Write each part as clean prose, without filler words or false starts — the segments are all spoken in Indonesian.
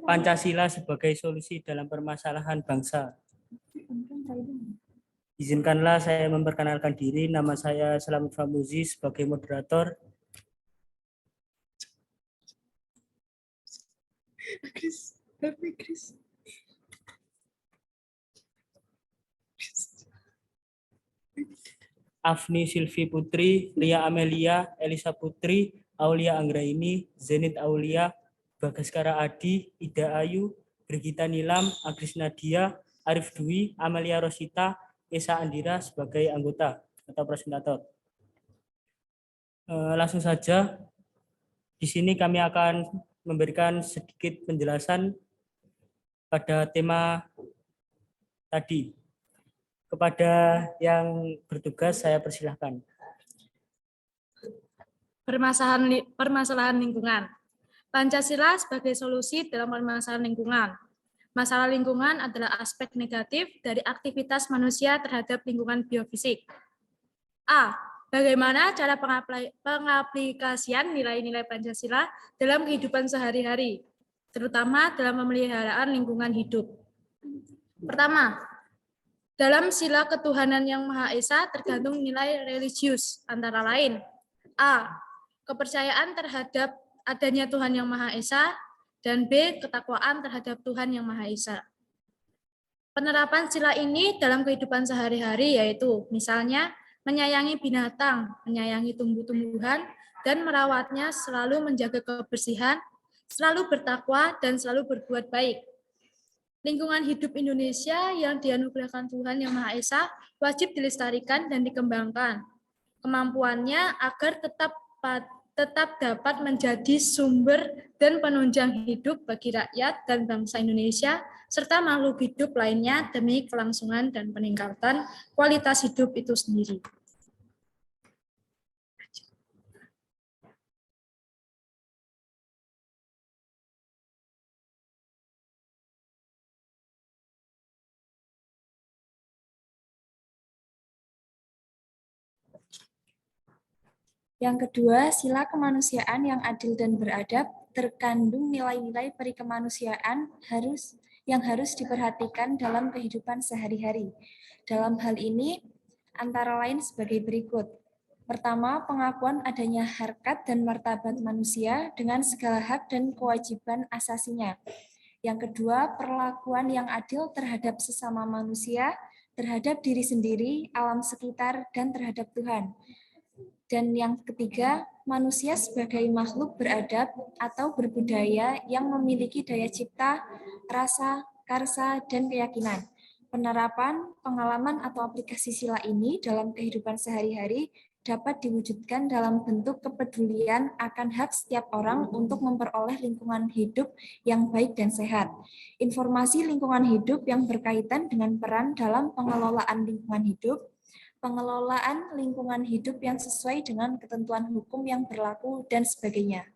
Pancasila sebagai solusi dalam permasalahan bangsa. Izinkanlah saya memperkenalkan diri. Nama saya Slamet Famuzi sebagai moderator. Afni Silvi Putri, Lia Amelia, Elisa Putri, Aulia Anggraini, Zenit Aulia, Bagaskara Adi, Ida Ayu, Brigita Nilam, Agris Nadia, Arif Dwi, Amelia Rosita, Esa Andira sebagai anggota atau presentator. Langsung saja, di sini kami akan memberikan sedikit penjelasan pada tema tadi. Kepada yang bertugas, saya persilahkan. Permasalahan lingkungan. Pancasila sebagai solusi dalam permasalahan lingkungan. Masalah lingkungan adalah aspek negatif dari aktivitas manusia terhadap lingkungan biofisik. A. Bagaimana cara pengaplikasian nilai-nilai Pancasila dalam kehidupan sehari-hari, terutama dalam pemeliharaan lingkungan hidup. Pertama, dalam sila ketuhanan yang Maha Esa tergantung nilai religius, antara lain A. Kepercayaan terhadap adanya Tuhan yang Maha Esa, dan B. Ketakwaan terhadap Tuhan yang Maha Esa. Penerapan sila ini dalam kehidupan sehari-hari yaitu misalnya menyayangi binatang, menyayangi tumbuh-tumbuhan, dan merawatnya, selalu menjaga kebersihan, selalu bertakwa, dan selalu berbuat baik. Lingkungan hidup Indonesia yang dianugerahkan Tuhan Yang Maha Esa wajib dilestarikan dan dikembangkan. Kemampuannya agar tetap dapat menjadi sumber dan penunjang hidup bagi rakyat dan bangsa Indonesia, serta makhluk hidup lainnya demi kelangsungan dan peningkatan kualitas hidup itu sendiri. Yang kedua, sila kemanusiaan yang adil dan beradab terkandung nilai-nilai perikemanusiaan yang harus diperhatikan dalam kehidupan sehari-hari. Dalam hal ini, antara lain sebagai berikut. Pertama, pengakuan adanya harkat dan martabat manusia dengan segala hak dan kewajiban asasinya. Yang kedua, perlakuan yang adil terhadap sesama manusia, terhadap diri sendiri, alam sekitar, dan terhadap Tuhan. Dan yang ketiga, manusia sebagai makhluk beradab atau berbudaya yang memiliki daya cipta, rasa, karsa, dan keyakinan. Penerapan, pengalaman, atau aplikasi sila ini dalam kehidupan sehari-hari dapat diwujudkan dalam bentuk kepedulian akan hak setiap orang untuk memperoleh lingkungan hidup yang baik dan sehat. Informasi lingkungan hidup yang berkaitan dengan peran dalam pengelolaan lingkungan hidup, pengelolaan lingkungan hidup yang sesuai dengan ketentuan hukum yang berlaku, dan sebagainya.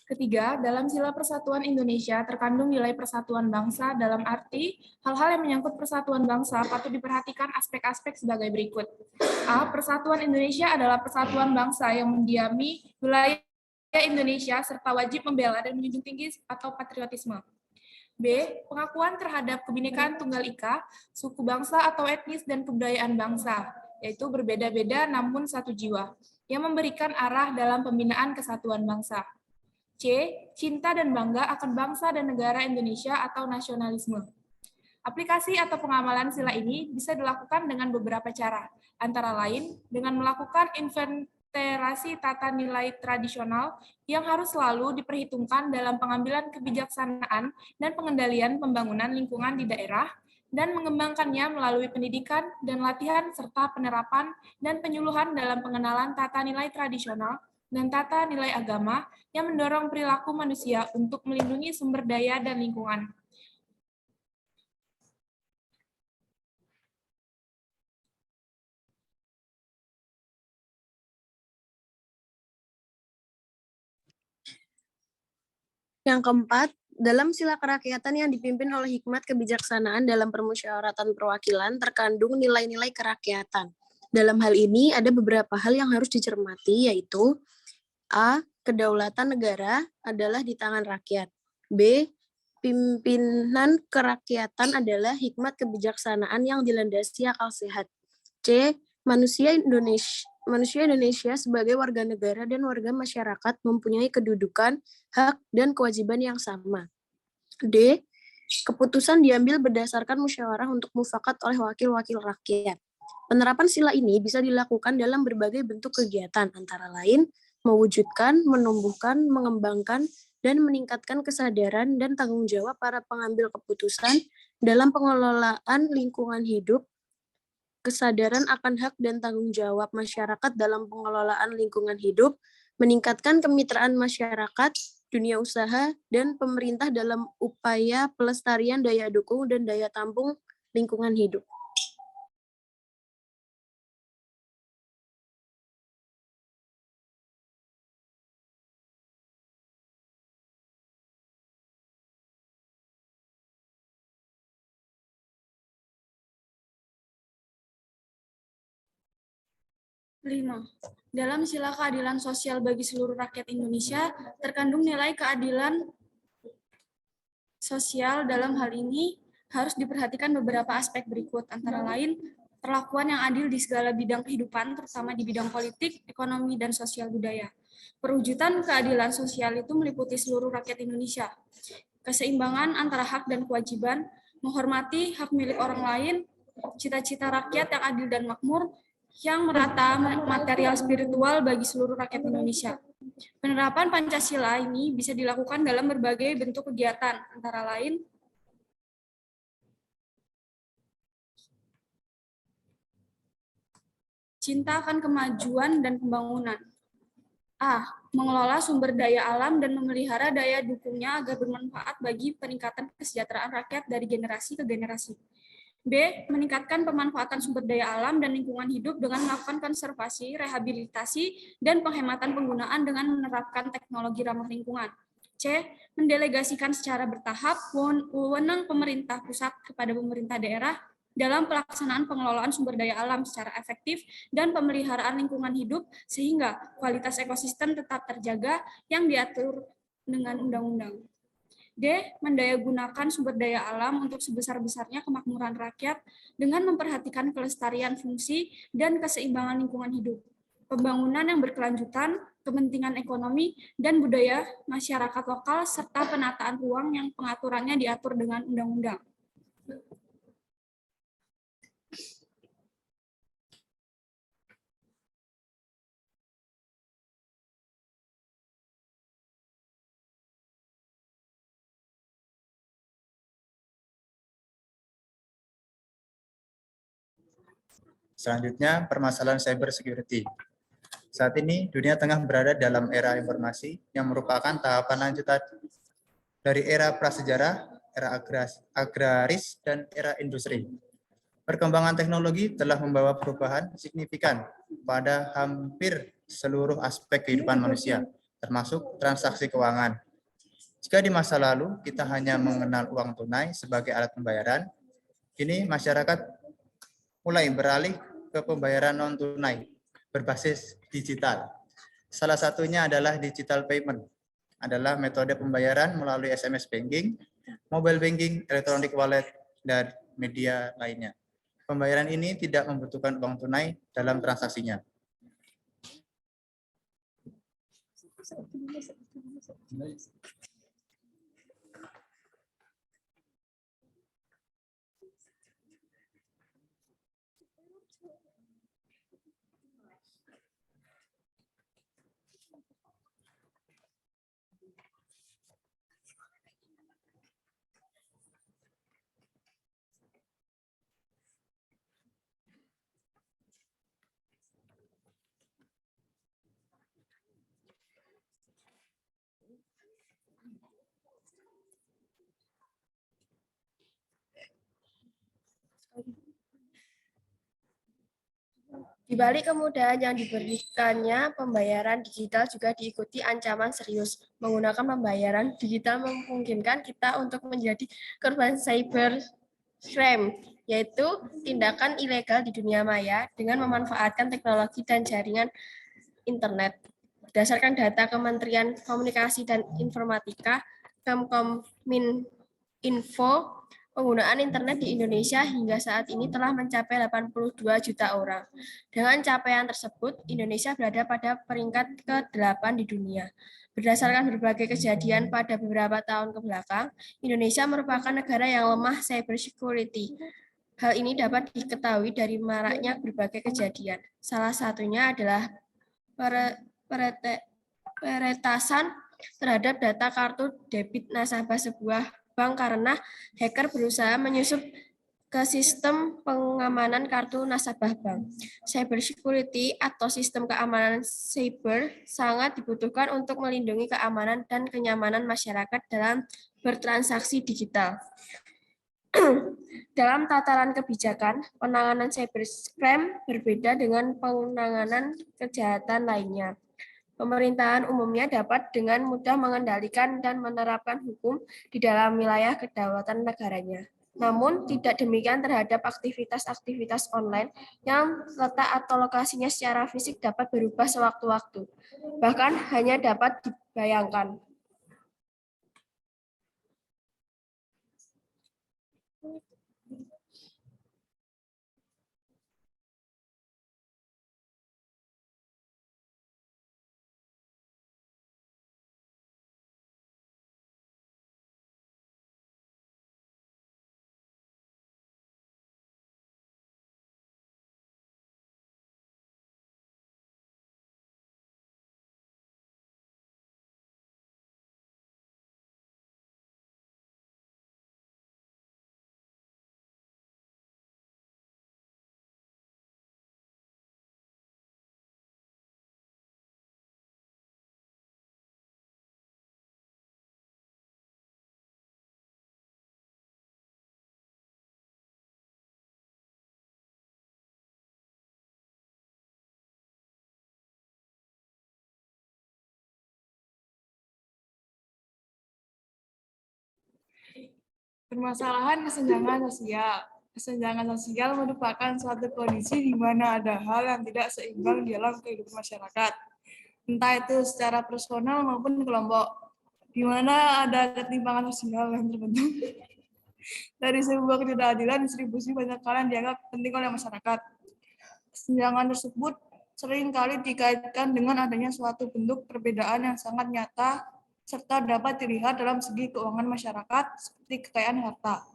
Ketiga, dalam sila persatuan Indonesia terkandung nilai persatuan bangsa dalam arti hal-hal yang menyangkut persatuan bangsa patut diperhatikan aspek-aspek sebagai berikut. A. Persatuan Indonesia adalah persatuan bangsa yang mendiami wilayah Indonesia serta wajib membela dan menjunjung tinggi atau patriotisme. B. Pengakuan terhadap kebinekaan Tunggal Ika, suku bangsa atau etnis dan kebudayaan bangsa, yaitu berbeda-beda namun satu jiwa, yang memberikan arah dalam pembinaan kesatuan bangsa. C. Cinta dan bangga akan bangsa dan negara Indonesia atau nasionalisme. Aplikasi atau pengamalan sila ini bisa dilakukan dengan beberapa cara, antara lain dengan melakukan inventarasi tata nilai tradisional yang harus selalu diperhitungkan dalam pengambilan kebijaksanaan dan pengendalian pembangunan lingkungan di daerah, dan mengembangkannya melalui pendidikan dan latihan serta penerapan dan penyuluhan dalam pengenalan tata nilai tradisional dan tata nilai agama yang mendorong perilaku manusia untuk melindungi sumber daya dan lingkungan. Yang keempat, dalam sila kerakyatan yang dipimpin oleh hikmat kebijaksanaan dalam permusyawaratan perwakilan terkandung nilai-nilai kerakyatan. Dalam hal ini ada beberapa hal yang harus dicermati, yaitu A. Kedaulatan negara adalah di tangan rakyat. B. Pimpinan kerakyatan adalah hikmat kebijaksanaan yang dilandasi akal sehat. C. Manusia Indonesia sebagai warga negara dan warga masyarakat mempunyai kedudukan, hak, dan kewajiban yang sama. D. Keputusan diambil berdasarkan musyawarah untuk mufakat oleh wakil-wakil rakyat. Penerapan sila ini bisa dilakukan dalam berbagai bentuk kegiatan, antara lain mewujudkan, menumbuhkan, mengembangkan, dan meningkatkan kesadaran dan tanggung jawab para pengambil keputusan dalam pengelolaan lingkungan hidup, kesadaran akan hak dan tanggung jawab masyarakat dalam pengelolaan lingkungan hidup, meningkatkan kemitraan masyarakat, dunia usaha, dan pemerintah dalam upaya pelestarian daya dukung dan daya tampung lingkungan hidup. Lima. Dalam sila keadilan sosial bagi seluruh rakyat Indonesia, terkandung nilai keadilan sosial. Dalam hal ini harus diperhatikan beberapa aspek berikut, antara lain perlakuan yang adil di segala bidang kehidupan, terutama di bidang politik, ekonomi, dan sosial budaya. Perwujudan keadilan sosial itu meliputi seluruh rakyat Indonesia. Keseimbangan antara hak dan kewajiban, menghormati hak milik orang lain, cita-cita rakyat yang adil dan makmur, yang merata material spiritual bagi seluruh rakyat Indonesia. Penerapan Pancasila ini bisa dilakukan dalam berbagai bentuk kegiatan, antara lain cinta akan kemajuan dan pembangunan. A. Mengelola sumber daya alam dan memelihara daya dukungnya agar bermanfaat bagi peningkatan kesejahteraan rakyat dari generasi ke generasi. B. Meningkatkan pemanfaatan sumber daya alam dan lingkungan hidup dengan melakukan konservasi, rehabilitasi, dan penghematan penggunaan dengan menerapkan teknologi ramah lingkungan. C. Mendelegasikan secara bertahap wewenang pemerintah pusat kepada pemerintah daerah dalam pelaksanaan pengelolaan sumber daya alam secara efektif dan pemeliharaan lingkungan hidup sehingga kualitas ekosistem tetap terjaga yang diatur dengan undang-undang. D. Mendayagunakan sumber daya alam untuk sebesar-besarnya kemakmuran rakyat dengan memperhatikan kelestarian fungsi dan keseimbangan lingkungan hidup, pembangunan yang berkelanjutan, kepentingan ekonomi dan budaya masyarakat lokal, serta penataan ruang yang pengaturannya diatur dengan undang-undang. Selanjutnya, permasalahan cyber security. Saat ini, dunia tengah berada dalam era informasi yang merupakan tahapan lanjutan dari era prasejarah, era agraris, dan era industri. Perkembangan teknologi telah membawa perubahan signifikan pada hampir seluruh aspek kehidupan manusia, termasuk transaksi keuangan. Jika di masa lalu kita hanya mengenal uang tunai sebagai alat pembayaran, kini masyarakat mulai beralih ke pembayaran non-tunai berbasis digital. Salah satunya adalah digital payment, adalah metode pembayaran melalui SMS banking, mobile banking, electronic wallet, dan media lainnya. Pembayaran ini tidak membutuhkan uang tunai dalam transaksinya. Di balik kemudahan yang diberikannya, pembayaran digital juga diikuti ancaman serius. Menggunakan pembayaran digital memungkinkan kita untuk menjadi korban cybercrime, yaitu tindakan ilegal di dunia maya dengan memanfaatkan teknologi dan jaringan internet. Berdasarkan data Kementerian Komunikasi dan Informatika, Kemkominfo, penggunaan internet di Indonesia hingga saat ini telah mencapai 82 juta orang. Dengan capaian tersebut, Indonesia berada pada peringkat ke-8 di dunia. Berdasarkan berbagai kejadian pada beberapa tahun kebelakang, Indonesia merupakan negara yang lemah cyber security. Hal ini dapat diketahui dari maraknya berbagai kejadian. Salah satunya adalah peretasan terhadap data kartu debit nasabah sebuah bank karena hacker berusaha menyusup ke sistem pengamanan kartu nasabah bank. Cyber security atau sistem keamanan cyber sangat dibutuhkan untuk melindungi keamanan dan kenyamanan masyarakat dalam bertransaksi digital. Dalam tataran kebijakan, penanganan cybercrime berbeda dengan penanganan kejahatan lainnya. Pemerintahan umumnya dapat dengan mudah mengendalikan dan menerapkan hukum di dalam wilayah kedaulatan negaranya. Namun, tidak demikian terhadap aktivitas-aktivitas online yang letak atau lokasinya secara fisik dapat berubah sewaktu-waktu, bahkan hanya dapat dibayangkan. Permasalahan kesenjangan sosial. Kesenjangan sosial merupakan suatu kondisi di mana ada hal yang tidak seimbang di dalam kehidupan masyarakat. Entah itu secara personal maupun kelompok, di mana ada ketimpangan sosial yang terbentuk dari sebuah ketidakadilan distribusi banyak hal yang dianggap penting oleh masyarakat. Kesenjangan tersebut seringkali dikaitkan dengan adanya suatu bentuk perbedaan yang sangat nyata serta dapat dilihat dalam segi keuangan masyarakat seperti kekayaan harta.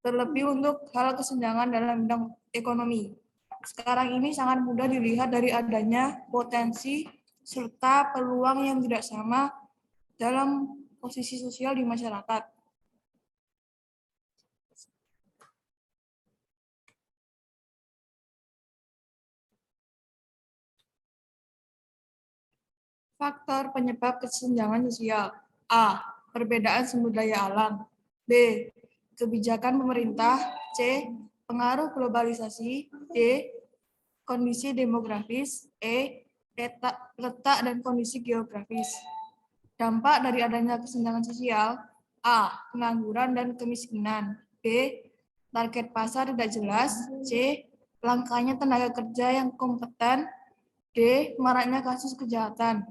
Terlebih untuk hal kesenjangan dalam bidang ekonomi. Sekarang ini sangat mudah dilihat dari adanya potensi serta peluang yang tidak sama dalam posisi sosial di masyarakat. Faktor penyebab kesenjangan sosial. A. Perbedaan sumber daya alam. B. Kebijakan pemerintah. C. Pengaruh globalisasi. D. Kondisi demografis. E. Letak dan kondisi geografis. Dampak dari adanya kesenjangan sosial. A. Pengangguran dan kemiskinan. B. Target pasar tidak jelas. C. Langkanya tenaga kerja yang kompeten. D. Maraknya kasus kejahatan.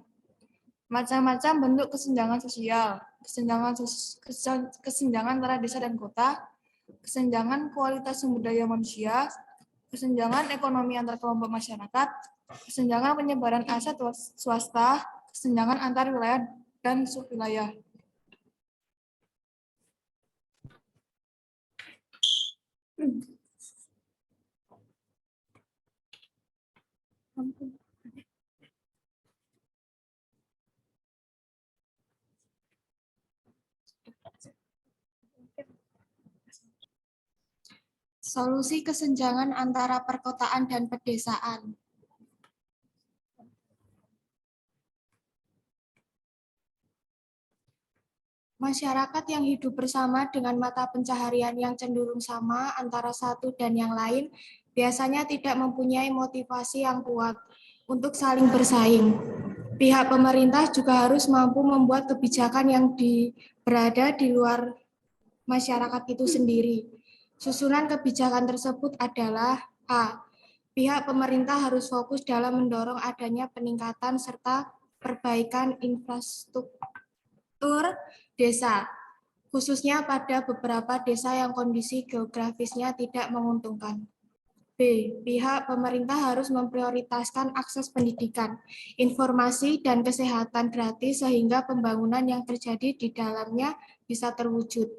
Macam-macam bentuk kesenjangan sosial, kesenjangan antara desa dan kota, kesenjangan kualitas sumber daya manusia, kesenjangan ekonomi antar kelompok masyarakat, kesenjangan penyebaran aset swasta, kesenjangan antar wilayah dan subwilayah. Solusi kesenjangan antara perkotaan dan pedesaan. Masyarakat yang hidup bersama dengan mata pencaharian yang cenderung sama antara satu dan yang lain biasanya tidak mempunyai motivasi yang kuat untuk saling bersaing. Pihak pemerintah juga harus mampu membuat kebijakan yang berada di luar masyarakat itu sendiri. Susunan kebijakan tersebut adalah A. Pihak pemerintah harus fokus dalam mendorong adanya peningkatan serta perbaikan infrastruktur desa, khususnya pada beberapa desa yang kondisi geografisnya tidak menguntungkan. B. Pihak pemerintah harus memprioritaskan akses pendidikan, informasi, dan kesehatan gratis sehingga pembangunan yang terjadi di dalamnya bisa terwujud.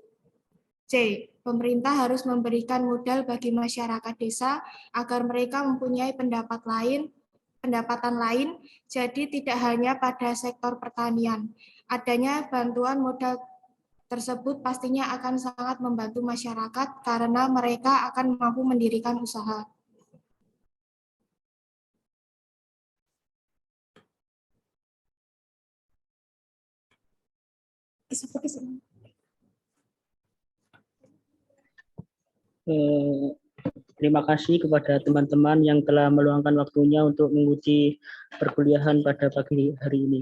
C. Pemerintah harus memberikan modal bagi masyarakat desa agar mereka mempunyai pendapatan lain, jadi tidak hanya pada sektor pertanian. Adanya bantuan modal tersebut pastinya akan sangat membantu masyarakat karena mereka akan mampu mendirikan usaha. Terima kasih kepada teman-teman yang telah meluangkan waktunya untuk mengikuti perkuliahan pada pagi hari ini.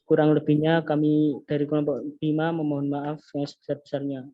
Kurang lebihnya kami dari kelompok 5 memohon maaf yang sebesar-besarnya.